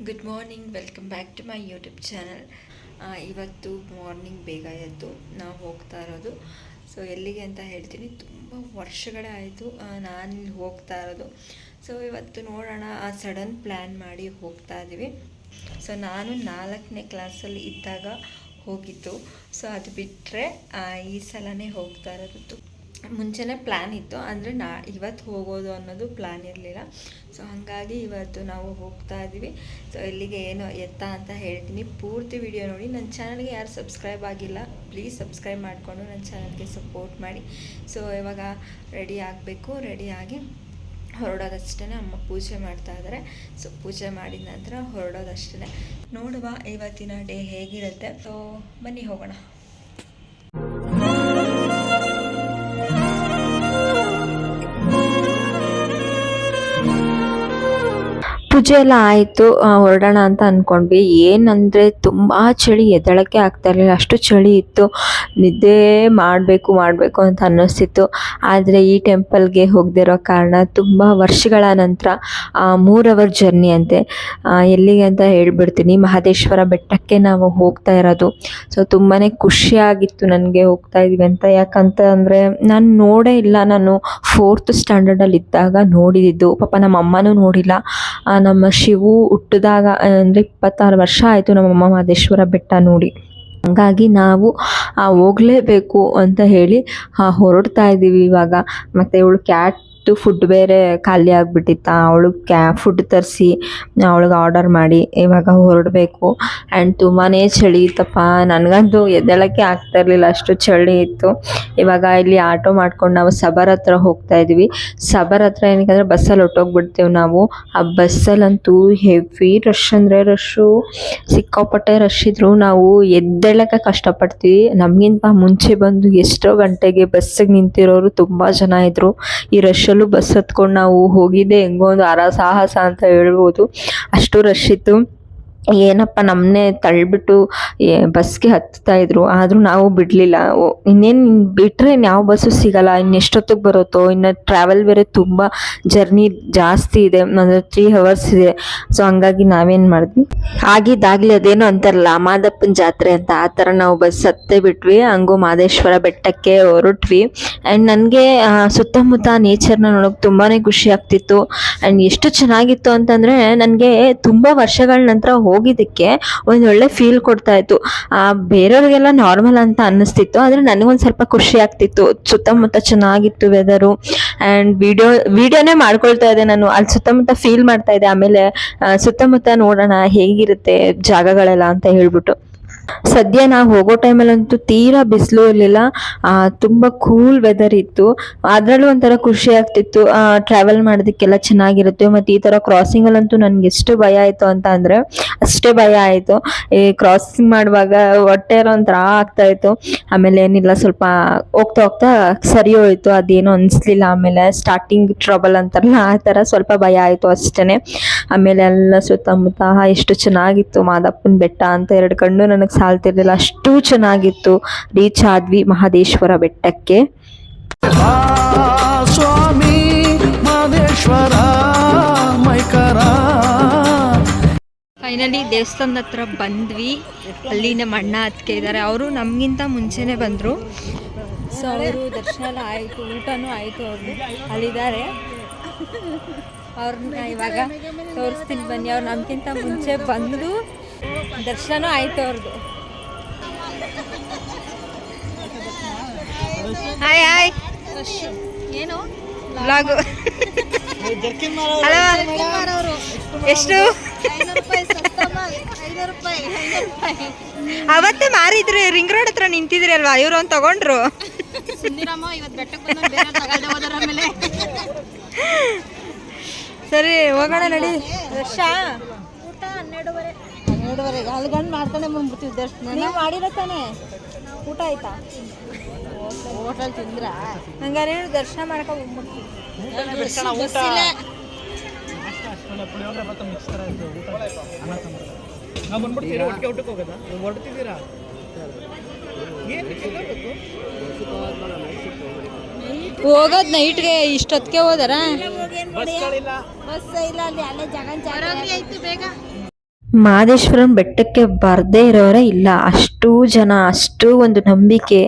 Good morning, welcome back to my YouTube channel. ಇವತ್ತು morning ಬೇಗ ಎದ್ದು ನಾವು ಹೋಗ್ತಾ ಇರೋದು. ಸೊ ಎಲ್ಲಿಗೆ ಅಂತ ಹೇಳ್ತೀನಿ, ತುಂಬ ವರ್ಷಗಳೇ ಆಯಿತು ನಾನು ಹೋಗ್ತಾ ಇರೋದು. ಸೊ ಇವತ್ತು ನೋಡೋಣ, ಸಡನ್ ಪ್ಲ್ಯಾನ್ ಮಾಡಿ ಹೋಗ್ತಾ ಇದ್ದೀವಿ. ಸೊ ನಾನು 4ನೇ ಕ್ಲಾಸಲ್ಲಿ ಇದ್ದಾಗ ಹೋಗಿದ್ದು. ಸೊ ಅದು ಬಿಟ್ಟರೆ ಈ ಸಲನೇ ಹೋಗ್ತಾ ಇರೋದು. ಮುಂಚೆನೇ ಪ್ಲ್ಯಾನ್ ಇತ್ತು, ಅಂದರೆ ಇವತ್ತು ಹೋಗೋದು ಅನ್ನೋದು ಪ್ಲ್ಯಾನ್ ಇರಲಿಲ್ಲ. ಸೊ ಹಾಗಾಗಿ ಇವತ್ತು ನಾವು ಹೋಗ್ತಾ ಇದ್ದೀವಿ. ಸೊ ಎಲ್ಲಿಗೆ ಏನು ಎತ್ತ ಅಂತ ಹೇಳ್ತೀನಿ, ಪೂರ್ತಿ ವಿಡಿಯೋ ನೋಡಿ. ನನ್ನ ಚಾನಲ್ಗೆ ಯಾರು ಸಬ್ಸ್ಕ್ರೈಬ್ ಆಗಿಲ್ಲ, ಪ್ಲೀಸ್ ಸಬ್ಸ್ಕ್ರೈಬ್ ಮಾಡಿಕೊಂಡು ನನ್ನ ಚಾನಲ್ಗೆ ಸಪೋರ್ಟ್ ಮಾಡಿ. ಸೊ ಇವಾಗ ರೆಡಿ ಆಗಬೇಕು, ರೆಡಿಯಾಗಿ ಹೊರಡೋದಷ್ಟೇ. ಅಮ್ಮ ಪೂಜೆ ಮಾಡ್ತಾ ಇದ್ದಾರೆ. ಸೊ ಪೂಜೆ ಮಾಡಿದ ನಂತರ ಹೊರಡೋದಷ್ಟೇ. ನೋಡುವ ಇವತ್ತಿನ ಡೇ ಹೇಗಿರುತ್ತೆ. ಸೊ ಬನ್ನಿ ಹೋಗೋಣ. ಪೂಜೆ ಎಲ್ಲ ಆಯಿತು, ಹೊರಡೋಣ ಅಂತ ಅಂದ್ಕೊಂಡ್ವಿ. ಏನಂದರೆ ತುಂಬ ಚಳಿ, ಎದ್ದೇಳೋಕ್ಕೆ ಆಗ್ತಾ ಇರಲಿಲ್ಲ, ಅಷ್ಟು ಚಳಿ ಇತ್ತು. ನಿದ್ದೆ ಮಾಡಬೇಕು ಅಂತ ಅನ್ನಿಸ್ತಿತ್ತು. ಆದರೆ ಈ ಟೆಂಪಲ್ಗೆ ಹೋಗದಿರೋ ಕಾರಣ ತುಂಬ ವರ್ಷಗಳ ನಂತರ 3 ಅವರ್ ಜರ್ನಿ ಅಂತೆ. ಎಲ್ಲಿಗೆ ಅಂತ ಹೇಳ್ಬಿಡ್ತೀನಿ, ಮಹದೇಶ್ವರ ಬೆಟ್ಟಕ್ಕೆ ನಾವು ಹೋಗ್ತಾ ಇರೋದು. ಸೊ ತುಂಬಾ ಖುಷಿಯಾಗಿತ್ತು ನನಗೆ ಹೋಗ್ತಾ ಇದ್ದೀವಿ ಅಂತ. ಯಾಕಂತ ಅಂದರೆ ನಾನು ನೋಡೇ ಇಲ್ಲ, ನಾನು 4th ಸ್ಟ್ಯಾಂಡರ್ಡಲ್ಲಿ ಇದ್ದಾಗ ನೋಡಿದ್ದು. ಪಾಪ ನಮ್ಮ ಅಮ್ಮನೂ ನೋಡಿಲ್ಲ. ನಮ್ಮ ಶಿವು ಹುಟ್ಟಿದಾಗ ಅಂದರೆ 26 ವರ್ಷ ಆಯಿತು ನಮ್ಮಮ್ಮ ಮಹದೇಶ್ವರ ಬೆಟ್ಟ ನೋಡಿ. ಹಾಗಾಗಿ ನಾವು ಹೋಗಲೇಬೇಕು ಅಂತ ಹೇಳಿ ಹೊರಡ್ತಾ ಇದ್ದೀವಿ ಇವಾಗ. ಮತ್ತು ಇವಳು ಕ್ಯಾಟ್ ಫುಡ್ ಬೇರೆ ಖಾಲಿ ಆಗಿಬಿಟ್ಟಿತ್ತ, ಅವಳು ಫುಡ್ ತರಿಸಿ ಅವಳಿಗೆ ಆರ್ಡರ್ ಮಾಡಿ ಇವಾಗ ಹೊರಡಬೇಕು. ಆ್ಯಂಡ್ ತುಂಬಾ ಚಳಿ ಇತ್ತಪ್ಪ, ನನಗಂತೂ ಎದ್ದೇಳೋಕ್ಕೆ ಆಗ್ತಾ ಇರಲಿಲ್ಲ, ಅಷ್ಟು ಚಳಿ ಇತ್ತು. ಇವಾಗ ಇಲ್ಲಿ ಆಟೋ ಮಾಡ್ಕೊಂಡು ನಾವು ಸಬರ್ ಹತ್ರ ಹೋಗ್ತಾ ಇದ್ದೀವಿ. ಸಬರ್ ಹತ್ರ ಏನಕ್ಕೆ ಬಸ್ಸಲ್ಲಿ ಹೊಟ್ಟೋಗ್ಬಿಡ್ತೇವೆ ನಾವು. ಆ ಬಸ್ಸಲ್ಲಂತೂ ಹೆವಿ ರಶ್ ಅಂದರೆ ರಶ್ಶು, ಸಿಕ್ಕಾಪಟ್ಟೆ ರಶ್ ಇದ್ರು. ನಾವು ಎದ್ದೇಳಕ್ಕೆ ಕಷ್ಟಪಡ್ತೀವಿ. ನಮಗಿಂತ ಮುಂಚೆ ಬಂದು ಎಷ್ಟೋ ಗಂಟೆಗೆ ಬಸ್ಸಿಗೆ ನಿಂತಿರೋರು ತುಂಬ ಜನ ಇದ್ದರು. ಈ ರಶಲ್ಲೂ ಬಸ್ ಹತ್ಕೊಂಡು ನಾವು ಹೋಗಿದ್ದೆ ಹೆಂಗೋ ಒಂದು ಸಾಹಸ ಅಂತ ಹೇಳ್ಬೋದು, ಅಷ್ಟು ರಶ್ ಇತ್ತು. ಏನಪ್ಪ ನಮ್ಮನ್ನೇ ತಳ್ಳಿಬಿಟ್ಟು ಬಸ್ಗೆ ಹತ್ತಾ ಇದ್ರು, ಆದರೂ ನಾವು ಬಿಡಲಿಲ್ಲ. ಇನ್ನೇನು ಬಿಟ್ಟರೆ ಯಾವ ಬಸ್ಸು ಸಿಗಲ್ಲ, ಇನ್ನೆಷ್ಟೊತ್ತಿಗೆ ಬರುತ್ತೋ. ಇನ್ನು ಟ್ರಾವೆಲ್ ಬೇರೆ ತುಂಬ ಜರ್ನಿ ಜಾಸ್ತಿ ಇದೆ, ಅಂದರೆ 3 ಅವರ್ಸ್ ಇದೆ. ಸೊ ಹಂಗಾಗಿ ನಾವೇನು ಮಾಡಿದ್ವಿ, ಆಗಿದ್ದಾಗಲಿ ಅದೇನೋ ಅಂತಾರಲ್ಲ ಮಾದಪ್ಪನ ಜಾತ್ರೆ ಅಂತ, ಆ ಥರ ನಾವು ಬಸ್ ಹತ್ತೇ ಬಿಟ್ವಿ. ಹಂಗೂ ಮಹದೇಶ್ವರ ಬೆಟ್ಟಕ್ಕೆ ಹೊರಟ್ವಿ. ಆ್ಯಂಡ್ ನನಗೆ ಸುತ್ತಮುತ್ತ ನೇಚರ್ನ ನೋಡೋಕೆ ತುಂಬಾ ಖುಷಿ ಆಗ್ತಿತ್ತು. ಆ್ಯಂಡ್ ಎಷ್ಟು ಚೆನ್ನಾಗಿತ್ತು ಅಂತಂದರೆ, ನನಗೆ ತುಂಬ ವರ್ಷಗಳ ನಂತರ ಹೋಗಿದ್ದಕ್ಕೆ ಒಂದು ಒಳ್ಳೆ ಫೀಲ್ ಕೊಡ್ತಾ ಇತ್ತು. ಬೇರೆಯವ್ರಿಗೆಲ್ಲ ನಾರ್ಮಲ್ ಅಂತ ಅನ್ನಿಸ್ತಿತ್ತು, ಆದರೆ ನನಗೊಂದು ಸ್ವಲ್ಪ ಖುಷಿ ಆಗ್ತಿತ್ತು. ಸುತ್ತಮುತ್ತ ಚೆನ್ನಾಗಿತ್ತು ವೆದರು. ಆ್ಯಂಡ್ ವಿಡಿಯೋನೇ ಮಾಡ್ಕೊಳ್ತಾ ಇದ್ದೆ ನಾನು, ಅಲ್ಲಿ ಸುತ್ತಮುತ್ತ ಫೀಲ್ ಮಾಡ್ತಾ ಇದ್ದೆ. ಆಮೇಲೆ ಸುತ್ತಮುತ್ತ ನೋಡೋಣ ಹೇಗಿರುತ್ತೆ ಜಾಗಗಳೆಲ್ಲ ಅಂತ ಹೇಳ್ಬಿಟ್ಟು. ಸದ್ಯ ನಾವು ಹೋಗೋ ಟೈಮಲ್ಲಂತೂ ತೀರಾ ಬಿಸಿಲು ಇರಲಿಲ್ಲ, ತುಂಬ ಕೂಲ್ ವೆದರ್ ಇತ್ತು. ಅದರಲ್ಲೂ ಒಂಥರ ಖುಷಿ ಆಗ್ತಿತ್ತು. ಟ್ರಾವೆಲ್ ಮಾಡೋದಕ್ಕೆಲ್ಲ ಚೆನ್ನಾಗಿರುತ್ತೆ. ಮತ್ತು ಈ ಥರ ಕ್ರಾಸಿಂಗಲ್ಲಂತೂ ನನಗೆ ಎಷ್ಟು ಭಯ ಆಯಿತು ಅಂತ ಅಂದರೆ ಅಷ್ಟೇ ಭಯ ಆಯಿತು. ಈ ಕ್ರಾಸಿಂಗ್ ಮಾಡುವಾಗ ಹೊಟ್ಟೆ ಎಲ್ಲ ಒಂಥರ ಆಗ್ತಾಯಿತ್ತು. ಆಮೇಲೆ ಏನಿಲ್ಲ, ಸ್ವಲ್ಪ ಹೋಗ್ತಾ ಸರಿ ಹೋಯಿತು, ಅದೇನೋ ಅನಿಸ್ಲಿಲ್ಲ. ಆಮೇಲೆ ಸ್ಟಾರ್ಟಿಂಗ್ ಟ್ರಬಲ್ ಅಂತಾರಲ್ಲ ಆ ಥರ ಸ್ವಲ್ಪ ಭಯ ಆಯಿತು ಅಷ್ಟೇ. ಆಮೇಲೆ ಎಲ್ಲ ಸುತ್ತಮುತ್ತ ಎಷ್ಟು ಚೆನ್ನಾಗಿತ್ತು ಮಾದಪ್ಪನ ಬೆಟ್ಟ ಅಂತ 2 ಕಣ್ಣು ನನಗೆ ಸಾಲ್ತಿರ್ಲಿಲ್ಲ, ಅಷ್ಟು ಚೆನ್ನಾಗಿತ್ತು. ರೀಚ್ ಆದ್ವಿ ಮಹದೇಶ್ವರ ಬೆಟ್ಟಕ್ಕೆ. ಸ್ವಾಮಿ ಮಹದೇಶ್ವರ ಫೈನಲಿ ದೇವಸ್ಥಾನದ ಹತ್ರ ಬಂದ್ವಿ. ಅಲ್ಲಿ ನಮ್ಮ ಅಣ್ಣ ಅತ್ತಿಗೆ ಇದ್ದಾರೆ, ಅವರು ನಮಗಿಂತ ಮುಂಚೆನೇ ಬಂದರು. ಸೊ ಅವರು ದರ್ಶನ ಎಲ್ಲ ಆಯಿತು, ಊಟನೂ ಆಯಿತು. ಅವ್ರದ್ದು ಅಲ್ಲಿದ್ದಾರೆ, ಅವ್ರನ್ನ ಇವಾಗ ತೋರಿಸ್ತೀನಿ ಬನ್ನಿ. ಅವ್ರು ನಮಗಿಂತ ಮುಂಚೆ ಬಂದು ದರ್ಶನ ಆಯಿತು ಅವ್ರದ್ದು. ಹಾಯ್ ಏನು ಬ್ಲಾಗು. ಎಷ್ಟು ಅವತ್ತೇ ಮಾರಿದ್ರಿ, ರಿಂಗ್ ರೋಡ್ ಹತ್ರ ನಿಂತಿದ್ರಿ ಅಲ್ವಾ, ಇವ್ರು ಒಂದು ತಗೊಂಡ್ರು. ಸರಿ ಹೋಗೋಣ ನಡಿ. ರಶ ಊಟ 12:30 ಅಲ್ಲಿ ಗಂಡು ಮಾಡ್ತಾನೆ ಬಂದ್ಬಿಡ್ತೀವಿ. ದರ್ಶನ ನೀವು ಮಾಡಿರೋ ತಾನೆ, ಊಟ ಆಯ್ತಾ? ಹೋಟೆಲ್ ತಿಂದ್ರ ಹಂಗಾರೆ ಹೇಳಿ ದರ್ಶನ ಮಾಡ್ಕೊಂಡು ಹೋಗ್ಬಿಡ್ತೀವಿ. ಹೋಗೋದು ನೈಟ್ಗೆ ಇಷ್ಟೊತ್ತಿಗೆ ಹೋದಾರ? ಬಸ್ ಇಲ್ಲ ಅಲ್ಲಿ, ಅಲ್ಲೇ ಜಾಗ ಬೇಗ ಮಹದೇಶ್ವರನ ಬೆಟ್ಟಕ್ಕೆ ಬರದೇ ಇರೋರೇ ಇಲ್ಲ, ಅಷ್ಟು ಜನ, ಅಷ್ಟು ಒಂದು ನಂಬಿಕೆ.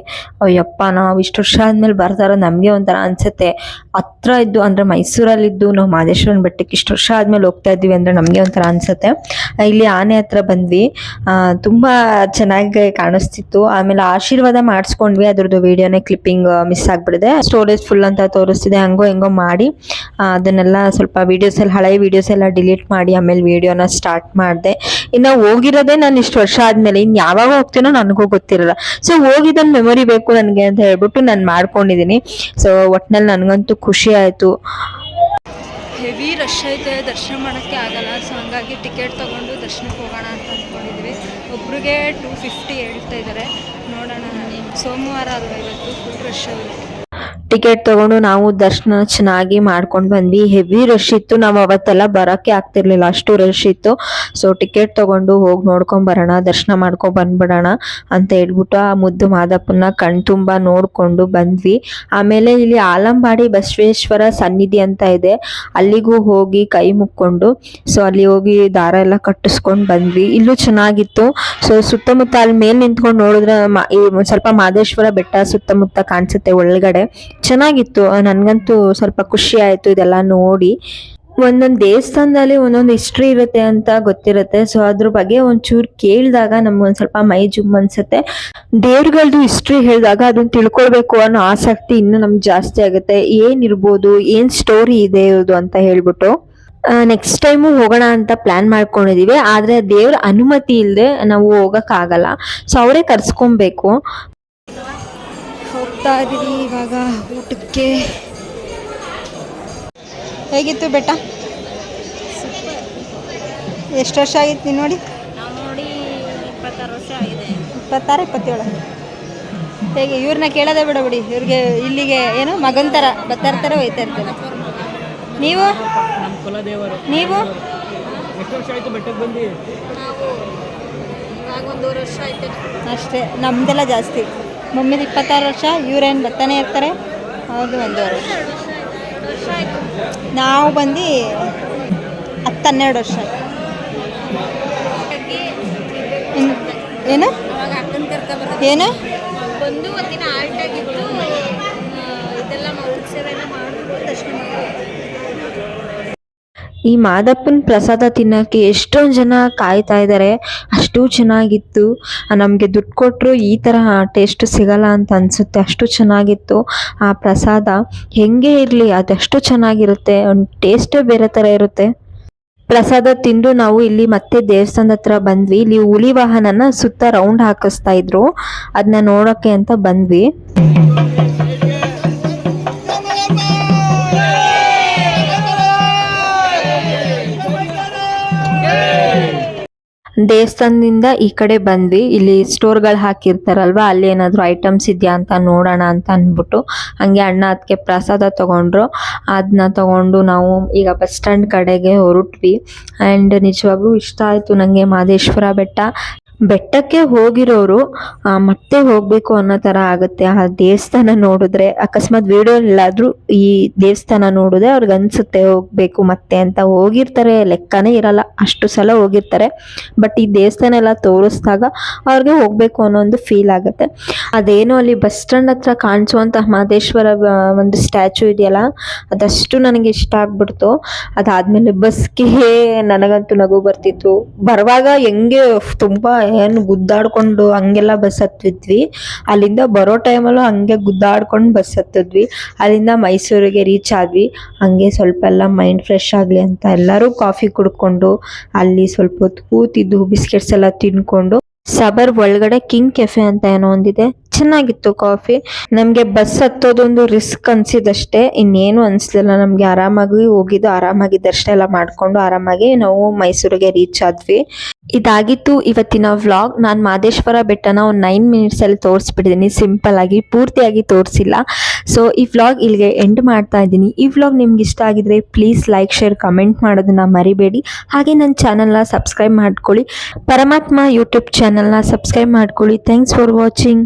ಅಯ್ಯಪ್ಪ, ನಾವು ಇಷ್ಟು ವರ್ಷ ಆದ್ಮೇಲೆ ಬರ್ತಾರ, ನಮಗೆ ಒಂಥರ ಅನ್ಸುತ್ತೆ. ಹತ್ರ ಇದ್ದು ಅಂದರೆ ಮೈಸೂರಲ್ಲಿದ್ದು ನಾವು ಮಹದೇಶ್ವರನ ಬೆಟ್ಟಕ್ಕೆ ಇಷ್ಟು ವರ್ಷ ಆದ್ಮೇಲೆ ಹೋಗ್ತಾ ಇದ್ವಿ ಅಂದರೆ ನಮಗೆ ಒಂಥರ ಅನ್ಸುತ್ತೆ. ಇಲ್ಲಿ ಆನೆ ಹತ್ರ ಬಂದ್ವಿ, ತುಂಬ ಚೆನ್ನಾಗಿ ಕಾಣಿಸ್ತಿತ್ತು. ಆಮೇಲೆ ಆಶೀರ್ವಾದ ಮಾಡಿಸ್ಕೊಂಡ್ವಿ, ಅದ್ರದ್ದು ವಿಡಿಯೋನೇ ಕ್ಲಿಪ್ಪಿಂಗ್ ಮಿಸ್ ಆಗಿಬಿಡಿದೆ. ಸ್ಟೋರೇಜ್ ಫುಲ್ ಅಂತ ತೋರಿಸ್ತಿದೆ, ಹಂಗೋ ಹೆಂಗೋ ಮಾಡಿ ಅದನ್ನೆಲ್ಲ ಸ್ವಲ್ಪ ಹಳೆ ವೀಡಿಯೋಸ್ ಎಲ್ಲ ಡಿಲೀಟ್ ಮಾಡಿ ಆಮೇಲೆ ವಿಡಿಯೋನ ಸ್ಟಾರ್ಟ್ ಮಾಡಿದೆ. ಇನ್ನು ಹೋಗಿರೋದೇ ನಾನು ಇಷ್ಟು ವರ್ಷ ಆದ್ಮೇಲೆ, ಇನ್ನು ಯಾವಾಗ ಹೋಗ್ತೀನೋ ನನಗೂ ಗೊತ್ತಿರಲ್ಲ. ಸೊ ಹೋಗಿದ್ದೊಂದು ಮೆಮೊರಿ ಬೇಕು ನನಗೆ ಅಂತ ಹೇಳ್ಬಿಟ್ಟು ನಾನು ಮಾಡ್ಕೊಂಡಿದ್ದೀನಿ. ಸೊ ಒಟ್ಟಿನಲ್ಲಿ ನನಗಂತೂ ಖುಷಿ ಆಯಿತು. ಹೆವಿ ರಶ್ ಐತೆ, ದರ್ಶನ ಮಾಡೋಕ್ಕೆ ಆಗಲ್ಲ. ಸೊ ಹಂಗಾಗಿ ಟಿಕೆಟ್ ತೊಗೊಂಡು ದರ್ಶನಕ್ಕೆ ಹೋಗೋಣ ಅಂತ ಅಂದ್ಕೊಂಡಿದ್ವಿ. ಒಬ್ರಿಗೆ 250 ಹೇಳ್ತಾ ಇದ್ದಾರೆ. ನೋಡೋಣ, ಸೋಮವಾರ ಅಲ್ವಾ ಇವತ್ತು, ಫುಲ್ ರಶ್ ಅವರು. ಟಿಕೆಟ್ ತಗೊಂಡು ನಾವು ದರ್ಶನ ಚೆನ್ನಾಗಿ ಮಾಡ್ಕೊಂಡು ಬಂದ್ವಿ. ಹೆವಿ ರಶ್ ಇತ್ತು, ನಾವು ಅವತ್ತೆಲ್ಲ ಬರೋಕ್ಕೆ ಆಗ್ತಿರ್ಲಿಲ್ಲ, ಅಷ್ಟು ರಶ್ ಇತ್ತು. ಸೊ ಟಿಕೆಟ್ ತಗೊಂಡು ಹೋಗಿ ನೋಡ್ಕೊಂಡ್ ಬರೋಣ, ದರ್ಶನ ಮಾಡ್ಕೊಂಡು ಬಂದ್ಬಿಡೋಣ ಅಂತ ಹೇಳ್ಬಿಟ್ಟು ಆ ಮುದ್ದು ಮಾದಪ್ಪನ ಕಣ್ ತುಂಬ ನೋಡ್ಕೊಂಡು ಬಂದ್ವಿ. ಆಮೇಲೆ ಇಲ್ಲಿ ಆಲಂಬಾಡಿ ಬಸವೇಶ್ವರ ಸನ್ನಿಧಿ ಅಂತ ಇದೆ, ಅಲ್ಲಿಗೂ ಹೋಗಿ ಕೈ ಮುಕ್ಕೊಂಡು ಸೊ ಅಲ್ಲಿ ಹೋಗಿ ದಾರ ಎಲ್ಲ ಕಟ್ಟಿಸ್ಕೊಂಡು ಬಂದ್ವಿ. ಇಲ್ಲೂ ಚೆನ್ನಾಗಿತ್ತು. ಸೊ ಸುತ್ತಮುತ್ತ ಅಲ್ಲಿ ಮೇಲೆ ನಿಂತ್ಕೊಂಡು ನೋಡಿದ್ರೆ ಸ್ವಲ್ಪ ಮಹದೇಶ್ವರ ಬೆಟ್ಟ ಸುತ್ತಮುತ್ತ ಕಾಣಿಸುತ್ತೆ ಒಳಗಡೆ, ಚೆನ್ನಾಗಿತ್ತು. ನನಗಂತೂ ಸ್ವಲ್ಪ ಖುಷಿ ಆಯಿತು ಇದೆಲ್ಲ ನೋಡಿ. ಒಂದೊಂದು ದೇವಸ್ಥಾನದಲ್ಲಿ ಒಂದೊಂದು ಹಿಸ್ಟ್ರಿ ಇರುತ್ತೆ ಅಂತ ಗೊತ್ತಿರುತ್ತೆ. ಸೊ ಅದ್ರ ಬಗ್ಗೆ ಒಂಚೂರು ಕೇಳಿದಾಗ ನಮ್ಗೊಂದು ಸ್ವಲ್ಪ ಮೈ ಜುಮ್ ಅನ್ಸುತ್ತೆ. ದೇವ್ರಗಳದ್ದು ಹಿಸ್ಟ್ರಿ ಹೇಳಿದಾಗ ಅದನ್ನ ತಿಳ್ಕೊಳ್ಬೇಕು ಅನ್ನೋ ಆಸಕ್ತಿ ಇನ್ನೂ ನಮ್ಗೆ ಜಾಸ್ತಿ ಆಗುತ್ತೆ. ಏನಿರ್ಬೋದು, ಏನು ಸ್ಟೋರಿ ಇದೆ ಇರೋದು ಅಂತ ಹೇಳ್ಬಿಟ್ಟು. ನೆಕ್ಸ್ಟ್ ಟೈಮು ಹೋಗೋಣ ಅಂತ ಪ್ಲಾನ್ ಮಾಡ್ಕೊಂಡಿದೀವಿ, ಆದರೆ ದೇವ್ರ ಅನುಮತಿ ಇಲ್ಲದೆ ನಾವು ಹೋಗೋಕ್ಕಾಗಲ್ಲ. ಸೊ ಅವರೇ ಕರ್ಸ್ಕೊಬೇಕು. ಹೋಗ್ತಾ ಇದ್ದೀವಿ ಇವಾಗ ಊಟಕ್ಕೆ. ಹೇಗಿತ್ತು ಬೆಟ್ಟ? ಎಷ್ಟು ವರ್ಷ ಆಗಿತ್ತು ನೀನು ನೋಡಿ? ನಾವು ನೋಡಿ 26 ವರ್ಷ ಆಗಿದೆ. 26, 27. ಹೇಗೆ ಇವ್ರನ್ನ ಕೇಳೋದೇ ಬಿಡಿ, ಇವ್ರಿಗೆ ಇಲ್ಲಿಗೆ ಏನು ಮಗನ ಥರ ಬರ್ತಾ ಇರ್ತಾರೆ, ಹೋಯ್ತಾ ಇರ್ತಾರೆ. ನೀವು ನೀವು ಎಷ್ಟು ವರ್ಷ ಆಯಿತು ಬೆಟ್ಟಕ್ಕೆ ಬಂದು? ನಾವು ಇವಾಗ 1 ವರ್ಷ ಆಯ್ತು ಅಷ್ಟೇ. ನಮ್ಮದೆಲ್ಲ ಜಾಸ್ತಿ. ಮಮ್ಮಿದು 26 ವರ್ಷ, ಇವ್ರೇನು ಬರ್ತಾನೆ ಇರ್ತಾರೆ. ಹೌದು, 1 ವರ್ಷ ಆಯಿತು. ನಾವು ಬಂದು 10-12 ವರ್ಷ ಆಯ್ತು. ಏನು ಅವಾಗ ಅಕ್ಕನ ಕರ್ಕೊಬರೋದು ಏನು ಬಂದು ಒಂದಿನ ಆಲ್ಟ್ ಆಗಿತ್ತು. ಇದೆಲ್ಲ ಸೇವೆಲ್ಲ ಮಾಡಿಬಿಟ್ಟು ದರ್ಶನ ಮಾಡ್ತೀವಿ. ಈ ಮಾದಪ್ಪನ ಪ್ರಸಾದ ತಿನ್ನೋಕ್ಕೆ ಎಷ್ಟೊಂದು ಜನ ಕಾಯ್ತಾ ಇದ್ದಾರೆ. ಅಷ್ಟು ಚೆನ್ನಾಗಿತ್ತು. ನಮಗೆ ದುಡ್ಡು ಕೊಟ್ಟರು ಈ ಥರ ಟೇಸ್ಟ್ ಸಿಗಲ್ಲ ಅಂತ ಅನಿಸುತ್ತೆ, ಅಷ್ಟು ಚೆನ್ನಾಗಿತ್ತು ಆ ಪ್ರಸಾದ. ಹೆಂಗೆ ಇರಲಿ ಅದಷ್ಟು ಚೆನ್ನಾಗಿರುತ್ತೆ, ಒಂದು ಟೇಸ್ಟೇ ಬೇರೆ ಥರ ಇರುತ್ತೆ. ಪ್ರಸಾದ ತಿಂದು ನಾವು ಇಲ್ಲಿ ಮತ್ತೆ ದೇವಸ್ಥಾನದ ಹತ್ರ ಬಂದ್ವಿ. ಇಲ್ಲಿ ಹುಲಿ ವಾಹನನ ಸುತ್ತ ರೌಂಡ್ ಹಾಕಿಸ್ತಾ ಇದ್ರು, ಅದನ್ನ ನೋಡೋಕ್ಕೆ ಅಂತ ಬಂದ್ವಿ. ದೇವಸ್ಥಾನದಿಂದ ಈ ಕಡೆ ಬಂದ್ವಿ. ಇಲ್ಲಿ ಸ್ಟೋರ್ಗಳು ಹಾಕಿರ್ತಾರಲ್ವ, ಅಲ್ಲಿ ಏನಾದರೂ ಐಟಮ್ಸ್ ಇದೆಯಾ ಅಂತ ನೋಡೋಣ ಅಂತ ಅಂದ್ಬಿಟ್ಟು ಹಂಗೆ ಅಣ್ಣ ಅದಕ್ಕೆ ಪ್ರಸಾದ ತೊಗೊಂಡ್ರು. ಅದನ್ನ ತೊಗೊಂಡು ನಾವು ಈಗ ಬಸ್ ಸ್ಟ್ಯಾಂಡ್ ಕಡೆಗೆ ಹೊರಟ್ವಿ. ಆ್ಯಂಡ್ ನಿಜವಾಗ್ಲೂ ಇಷ್ಟ ಆಯಿತು ನನಗೆ ಮಹದೇಶ್ವರ ಬೆಟ್ಟ. ಬೆಟ್ಟಕ್ಕೆ ಹೋಗಿರೋರು ಮತ್ತೆ ಹೋಗಬೇಕು ಅನ್ನೋ ಥರ ಆಗುತ್ತೆ ಆ ದೇವಸ್ಥಾನ ನೋಡಿದ್ರೆ. ಅಕಸ್ಮಾತ್ ವಿಡಿಯೋ ಎಲ್ಲಾದರೂ ಈ ದೇವಸ್ಥಾನ ನೋಡಿದ್ರೆ ಅವ್ರಿಗೆ ಅನಿಸುತ್ತೆ ಹೋಗಬೇಕು ಮತ್ತೆ ಅಂತ. ಹೋಗಿರ್ತಾರೆ, ಲೆಕ್ಕನೇ ಇರಲ್ಲ, ಅಷ್ಟು ಸಲ ಹೋಗಿರ್ತಾರೆ. ಬಟ್ ಈ ದೇವಸ್ಥಾನ ಎಲ್ಲ ತೋರಿಸಿದಾಗ ಅವ್ರಿಗೆ ಹೋಗಬೇಕು ಅನ್ನೋ ಒಂದು ಫೀಲ್ ಆಗುತ್ತೆ. ಅದೇನೋ ಅಲ್ಲಿ ಬಸ್ ಸ್ಟ್ಯಾಂಡ್ ಹತ್ರ ಕಾಣಿಸುವಂಥ ಮಹದೇಶ್ವರ ಒಂದು ಸ್ಟ್ಯಾಚು ಇದೆಯಲ್ಲ, ಅದಷ್ಟು ನನಗೆ ಇಷ್ಟ ಆಗ್ಬಿಡ್ತು. ಅದಾದಮೇಲೆ ಬಸ್ಗೆ ನನಗಂತೂ ನಗು ಬರ್ತಿತ್ತು. ಬರುವಾಗ ಹೆಂಗೆ ತುಂಬ ಏನು ಗುದ್ದಾಡ್ಕೊಂಡು ಹಂಗೆಲ್ಲ ಬಸ್ ಹತ್ತಿದ್ವಿ. ಅಲ್ಲಿಂದ ಬರೋ ಟೈಮಲ್ಲೂ ಹಂಗೆ ಗುದ್ದಾಡ್ಕೊಂಡು ಬಸ್ ಹತ್ತಿದ್ವಿ. ಅಲ್ಲಿಂದ ಮೈಸೂರಿಗೆ ರೀಚ್ ಆದ್ವಿ. ಹಂಗೆ ಸ್ವಲ್ಪ ಎಲ್ಲ ಮೈಂಡ್ ಫ್ರೆಶ್ ಆಗಲಿ ಅಂತ ಎಲ್ಲರೂ ಕಾಫಿ ಕುಡ್ಕೊಂಡು ಅಲ್ಲಿ ಸ್ವಲ್ಪ ಹೊತ್ತು ಕೂತಿದ್ದು ಬಿಸ್ಕೆಟ್ಸ್ ಎಲ್ಲ ತಿನ್ಕೊಂಡು ಸಬರ್ ಒಳಗಡೆ ಕಿಂಗ್ ಕೆಫೆ ಅಂತ ಏನೋ ಒಂದಿದೆ, ಚೆನ್ನಾಗಿತ್ತು ಕಾಫಿ. ನಮಗೆ ಬಸ್ ಹತ್ತೋದೊಂದು ರಿಸ್ಕ್ ಅನ್ಸಿದಷ್ಟೇ, ಇನ್ನೇನು ಅನಿಸ್ಲಿಲ್ಲ. ನಮಗೆ ಆರಾಮಾಗಿ ಹೋಗಿದ್ದು, ಆರಾಮಾಗಿ ದರ್ಶನ ಎಲ್ಲ ಮಾಡಿಕೊಂಡು ಆರಾಮಾಗಿ ನಾವು ಮೈಸೂರಿಗೆ ರೀಚ್ ಆದ್ವಿ. ಇದಾಗಿತ್ತು ಇವತ್ತಿನ ವ್ಲಾಗ್. ನಾನು ಮಹದೇಶ್ವರ ಬೆಟ್ಟನ ಒಂದು 9 ಮಿನಿಟ್ಸಲ್ಲಿ ತೋರಿಸ್ಬಿಟ್ಟಿದ್ದೀನಿ, ಸಿಂಪಲ್ ಆಗಿ, ಪೂರ್ತಿಯಾಗಿ ತೋರಿಸಿಲ್ಲ. ಸೊ ಈ ವ್ಲಾಗ್ ಇಲ್ಲಿಗೆ ಎಂಡ್ ಮಾಡ್ತಾ ಇದ್ದೀನಿ. ಈ ವ್ಲಾಗ್ ನಿಮ್ಗೆ ಇಷ್ಟ ಆಗಿದ್ರೆ ಪ್ಲೀಸ್ ಲೈಕ್, ಶೇರ್, ಕಮೆಂಟ್ ಮಾಡೋದನ್ನ ಮರಿಬೇಡಿ. ಹಾಗೆ ನನ್ನ ಚಾನಲ್ನ ಸಬ್ಸ್ಕ್ರೈಬ್ ಮಾಡ್ಕೊಳ್ಳಿ, ಪರಮಾತ್ಮ ಯೂಟ್ಯೂಬ್ ಚಾನಲ್ನ ಸಬ್ಸ್ಕ್ರೈಬ್ ಮಾಡ್ಕೊಳ್ಳಿ. Thanks for watching.